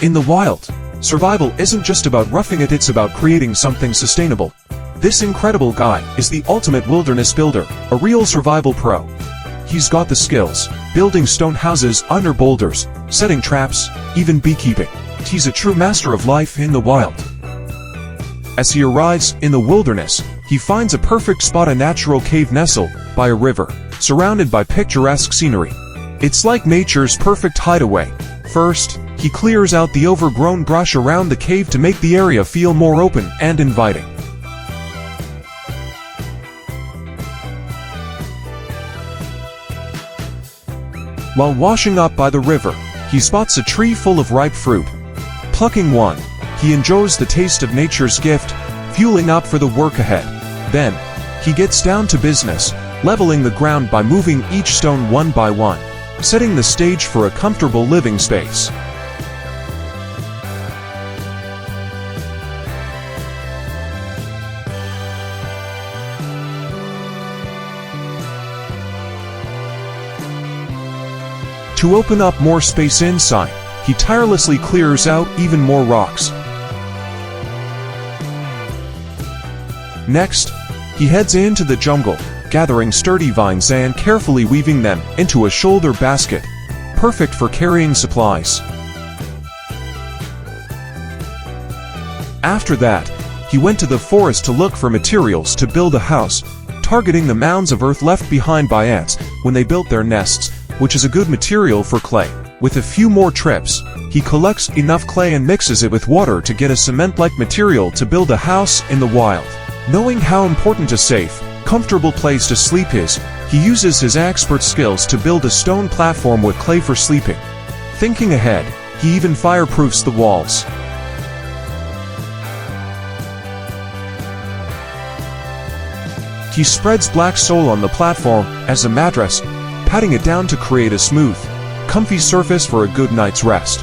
In the wild, survival isn't just about roughing it, it's about creating something sustainable. This incredible guy is the ultimate wilderness builder, a real survival pro. He's got the skills, building stone houses under boulders, setting traps, even beekeeping. He's a true master of life in the wild. As he arrives in the wilderness, he finds a perfect spot, a natural cave nestled by a river, surrounded by picturesque scenery. It's like nature's perfect hideaway. First, he clears out the overgrown brush around the cave to make the area feel more open and inviting. While washing up by the river, he spots a tree full of ripe fruit. Plucking one, he enjoys the taste of nature's gift, fueling up for the work ahead. Then, he gets down to business, leveling the ground by moving each stone one by one, setting the stage for a comfortable living space. To open up more space inside, he tirelessly clears out even more rocks. Next, he heads into the jungle, gathering sturdy vines and carefully weaving them into a shoulder basket, perfect for carrying supplies. After that, he went to the forest to look for materials to build a house, targeting the mounds of earth left behind by ants when they built their nests, which is a good material for clay. With a few more trips, he collects enough clay and mixes it with water to get a cement-like material to build a house in the wild. Knowing how important a safe, comfortable place to sleep is, he uses his expert skills to build a stone platform with clay for sleeping. Thinking ahead, he even fireproofs the walls. He spreads black soil on the platform as a mattress, patting it down to create a smooth, comfy surface for a good night's rest.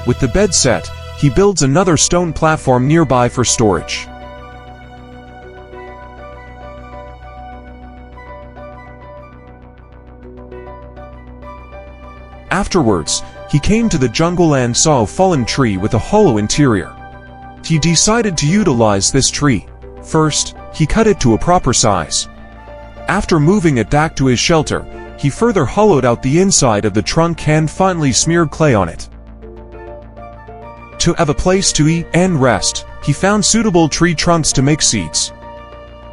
With the bed set, he builds another stone platform nearby for storage. Afterwards, he came to the jungle and saw a fallen tree with a hollow interior. He decided to utilize this tree. First, he cut it to a proper size. After moving it back to his shelter, he further hollowed out the inside of the trunk and finally smeared clay on it. To have a place to eat and rest, he found suitable tree trunks to make seats.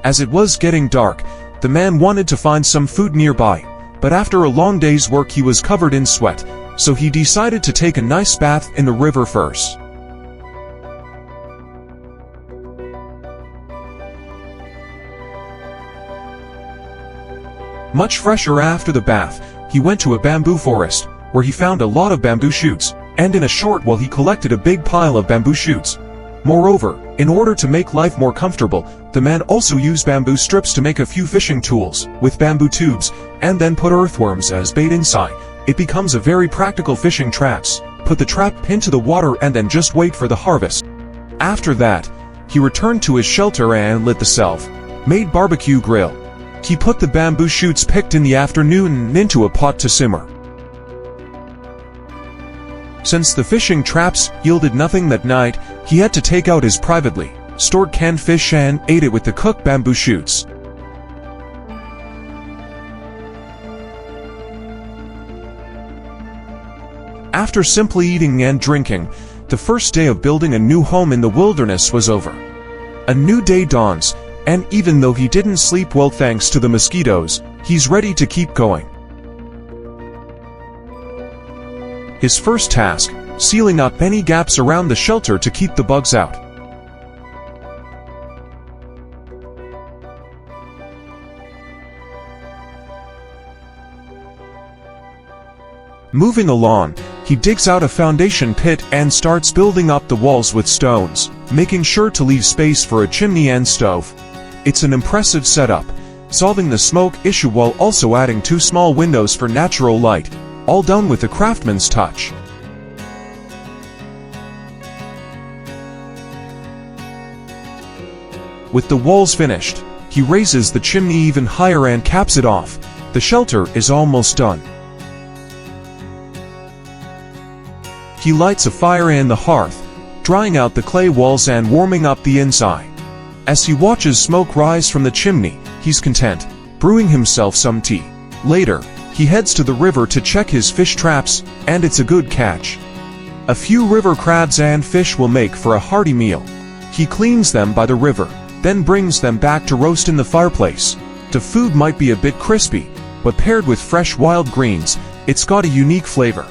As it was getting dark, the man wanted to find some food nearby, but after a long day's work he was covered in sweat, so he decided to take a nice bath in the river first. Much fresher after the bath, he went to a bamboo forest, where he found a lot of bamboo shoots, and in a short while he collected a big pile of bamboo shoots. Moreover, in order to make life more comfortable, the man also used bamboo strips to make a few fishing tools, with bamboo tubes, and then put earthworms as bait inside. It becomes a very practical fishing traps. Put the trap into the water and then just wait for the harvest. After that, he returned to his shelter and lit the self-made barbecue grill. He put the bamboo shoots picked in the afternoon into a pot to simmer. Since the fishing traps yielded nothing that night, he had to take out his privately stored canned fish and ate it with the cooked bamboo shoots. After simply eating and drinking, the first day of building a new home in the wilderness was over. A new day dawns, And even though he didn't sleep well thanks to the mosquitoes, he's ready to keep going. His first task, sealing up any gaps around the shelter to keep the bugs out. Moving along, he digs out a foundation pit and starts building up the walls with stones, making sure to leave space for a chimney and stove. It's an impressive setup, solving the smoke issue while also adding 2 small windows for natural light, all done with a craftsman's touch. With the walls finished, he raises the chimney even higher and caps it off. The shelter is almost done. He lights a fire in the hearth, drying out the clay walls and warming up the inside. As he watches smoke rise from the chimney, he's content, brewing himself some tea. Later, he heads to the river to check his fish traps, and it's a good catch. A few river crabs and fish will make for a hearty meal. He cleans them by the river, then brings them back to roast in the fireplace. The food might be a bit crispy, but paired with fresh wild greens, it's got a unique flavor.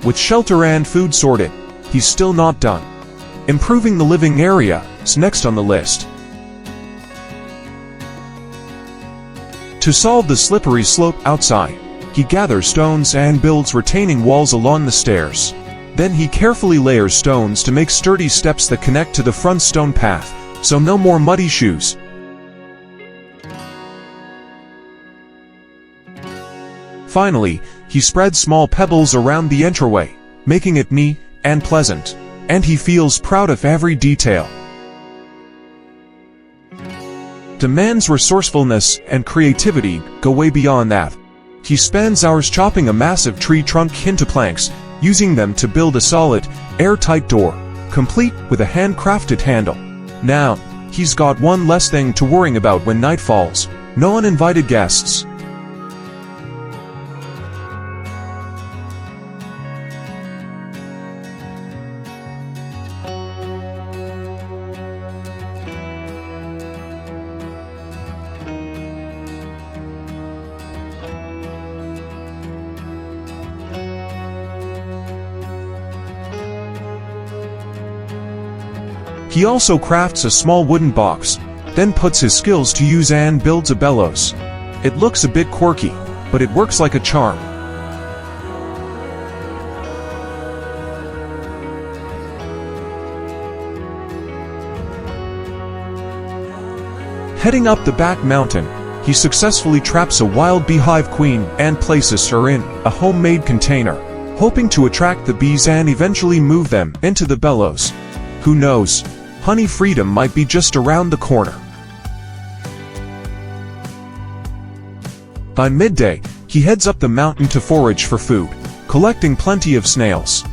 With shelter and food sorted, he's still not done. Improving the living area is next on the list. To solve the slippery slope outside, he gathers stones and builds retaining walls along the stairs. Then he carefully layers stones to make sturdy steps that connect to the front stone path, so no more muddy shoes. Finally, he spreads small pebbles around the entryway, making it neat and pleasant, and he feels proud of every detail. The man's resourcefulness and creativity go way beyond that. He spends hours chopping a massive tree trunk into planks, using them to build a solid, airtight door, complete with a handcrafted handle. Now, he's got one less thing to worry about when night falls: no uninvited guests. He also crafts a small wooden box, then puts his skills to use and builds a bellows. It looks a bit quirky, but it works like a charm. Heading up the back mountain, he successfully traps a wild beehive queen and places her in a homemade container, hoping to attract the bees and eventually move them into the bellows. Who knows? Honey freedom might be just around the corner. By midday, he heads up the mountain to forage for food, collecting plenty of snails.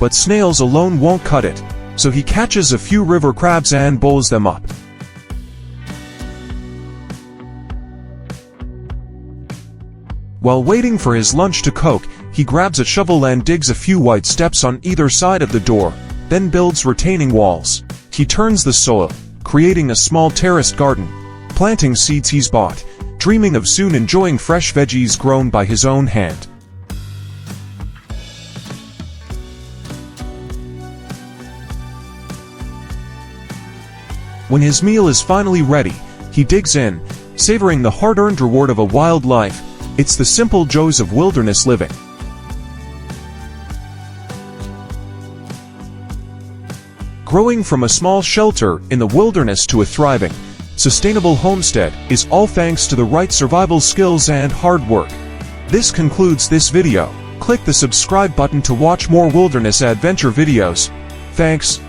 But snails alone won't cut it, so he catches a few river crabs and bowls them up. While waiting for his lunch to cook, he grabs a shovel and digs a few wide steps on either side of the door, then builds retaining walls. He turns the soil, creating a small terraced garden, planting seeds he's bought, dreaming of soon enjoying fresh veggies grown by his own hand. When his meal is finally ready, he digs in, savoring the hard-earned reward of a wild life. It's the simple joys of wilderness living. Growing from a small shelter in the wilderness to a thriving, sustainable homestead is all thanks to the right survival skills and hard work. This concludes this video. Click the subscribe button to watch more wilderness adventure videos. Thanks.